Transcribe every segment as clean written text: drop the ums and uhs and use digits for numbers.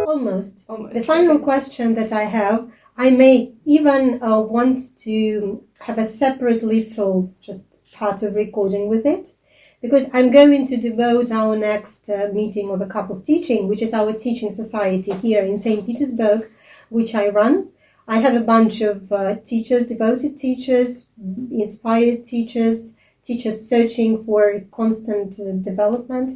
Almost. The final question that I have, I may even want to have a separate little just part of recording with it, because I'm going to devote our next meeting of A Cup of Teaching, which is our teaching society here in St. Petersburg, which I run. I have a bunch of teachers, devoted teachers, inspired teachers, teachers searching for constant development.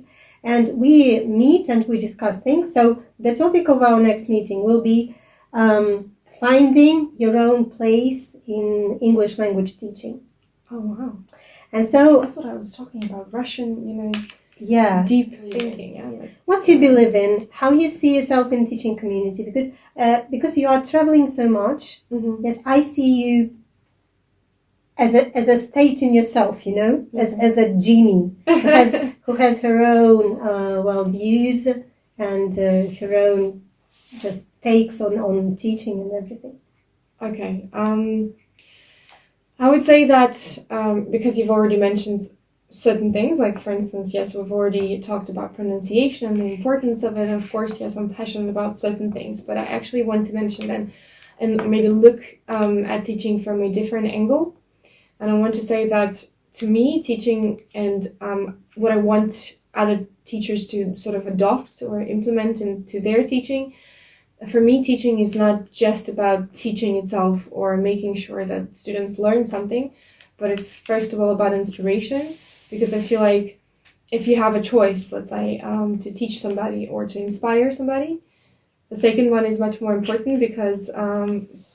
And we meet and we discuss things. So the topic of our next meeting will be finding your own place in English language teaching. Oh, wow. And so that's what I was talking about, Russian, yeah, deep thinking. Yeah, like, what you believe in, how you see yourself in teaching community, because you are traveling so much. mm-hmm. Yes, I see you as a state in yourself, mm-hmm. as a genie who has her own views and her own just takes on teaching and everything. Okay. I would say that because you've already mentioned certain things, like for instance, yes, we've already talked about pronunciation and the importance of it. And of course, yes, I'm passionate about certain things, but I actually want to mention then and maybe look at teaching from a different angle. And I want to say that to me, teaching and what I want other teachers to sort of adopt or implement into their teaching, for me, teaching is not just about teaching itself or making sure that students learn something, but it's first of all about inspiration, because I feel like if you have a choice, let's say, to teach somebody or to inspire somebody, the second one is much more important because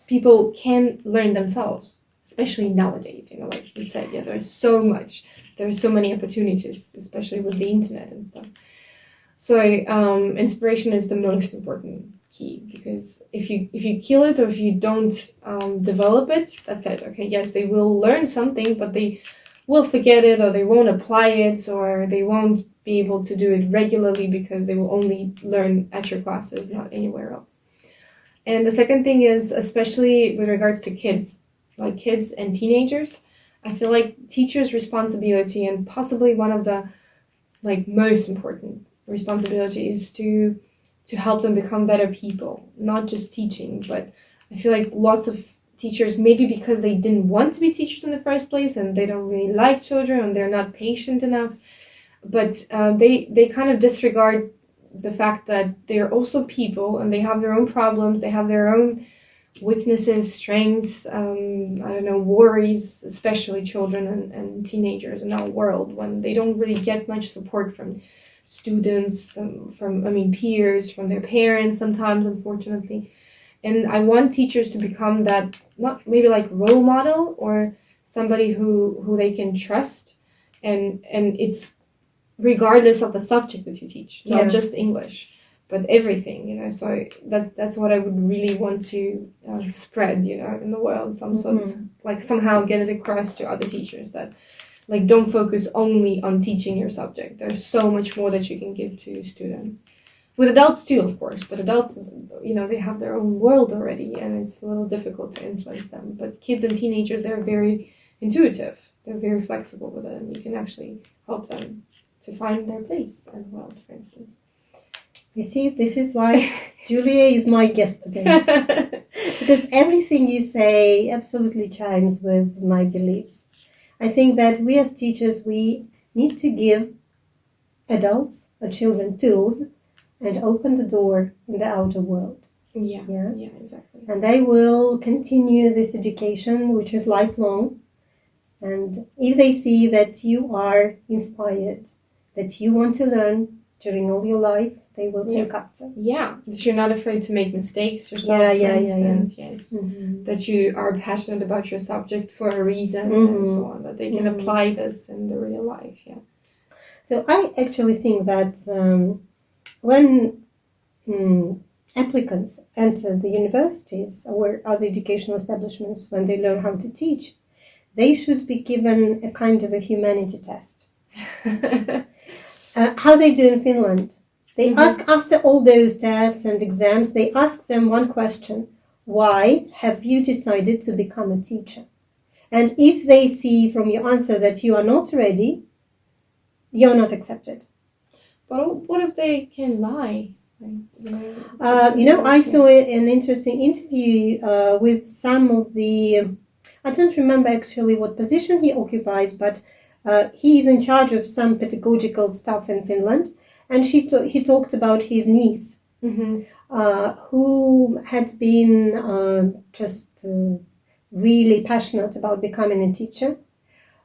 people can learn themselves. Especially nowadays, like you said, yeah, there's so many opportunities, especially with the internet and stuff. So inspiration is the most important key, because if you kill it or if you don't develop it, that's it. Okay, yes, they will learn something, but they will forget it, or they won't apply it, or they won't be able to do it regularly because they will only learn at your classes, not anywhere else. And the second thing is, especially with regards to kids, like kids and teenagers, I feel like teachers' responsibility, and possibly one of the most important responsibilities, to help them become better people, not just teaching. But I feel like lots of teachers, maybe because they didn't want to be teachers in the first place and they don't really like children and they're not patient enough, but they kind of disregard the fact that they're also people and they have their own problems, they have their own weaknesses, strengths, worries, especially children and teenagers in our world, when they don't really get much support from students, from peers, from their parents sometimes, unfortunately. And I want teachers to become that, not maybe like role model or somebody who they can trust, and it's regardless of the subject that you teach, not just English, but everything, so that's what I would really want to spread, in the world, somehow get it across to other teachers that, don't focus only on teaching your subject. There's so much more that you can give to students. With adults too, of course, but adults, they have their own world already, and it's a little difficult to influence them. But kids and teenagers, they're very intuitive. They're very flexible with it, and you can actually help them to find their place in the world, for instance. You see, this is why Julia is my guest today. Because everything you say absolutely chimes with my beliefs. I think that we as teachers, we need to give adults or children tools and open the door in the outer world. Yeah, exactly. And they will continue this education, which is lifelong. And if they see that you are inspired, that you want to learn during all your life, they will take up to. Yeah, that you're not afraid to make mistakes yourself, for instance, yes. Mm-hmm. That you are passionate about your subject for a reason, and so on, that they can apply this in the real life, So I actually think that when applicants enter the universities or other educational establishments, when they learn how to teach, they should be given a kind of a humanity test. How they do in Finland. They ask, after all those tests and exams, they ask them one question: why have you decided to become a teacher? And if they see from your answer that you are not ready, you're not accepted. But what if they can lie? I saw an interesting interview with some of the, I don't remember actually what position he occupies, but he is in charge of some pedagogical stuff in Finland. And he talked about his niece, who had been really passionate about becoming a teacher.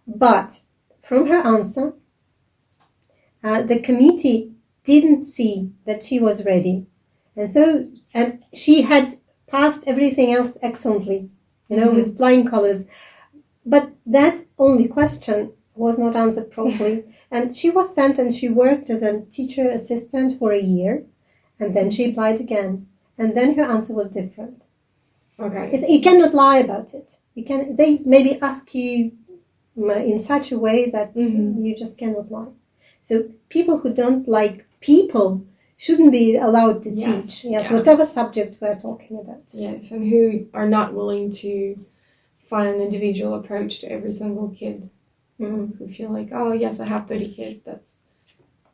But from her answer, the committee didn't see that she was ready. And she had passed everything else excellently, with flying colors. But that only question was not answered properly. And she was sent and she worked as a teacher assistant for a year. And then she applied again. And then her answer was different. Okay. You cannot lie about it. They maybe ask you in such a way that you just cannot lie. So people who don't like people shouldn't be allowed to teach. Yes, whatever subject we're talking about. Yes, and who are not willing to find an individual approach to every single kid. Who feel like, oh yes, I have 30 kids. That's,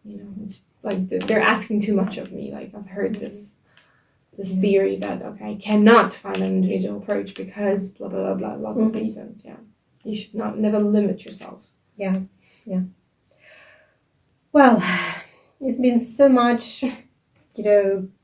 it's like they're asking too much of me. Like I've heard this theory that I cannot find an individual approach because blah blah blah blah, lots of reasons. Yeah, you should never limit yourself. Yeah. Well, it's been so much,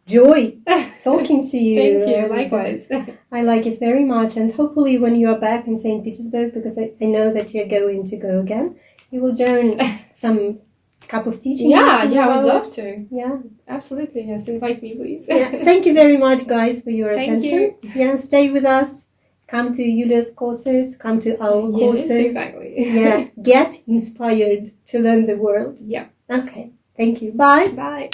joy talking to you. Thank you. Likewise. I like it very much, and hopefully when you are back in St. Petersburg, because I know that you're going to go again, you will join some cup of teaching. Yeah, I would love to. Yeah, absolutely. Yes, invite me, please. Thank you very much, guys, for your Thank attention. You. Yeah, stay with us. Come to Yulia's courses. Come to our courses. Yes, exactly. Get inspired to learn the world. Yeah. Okay. Thank you. Bye. Bye.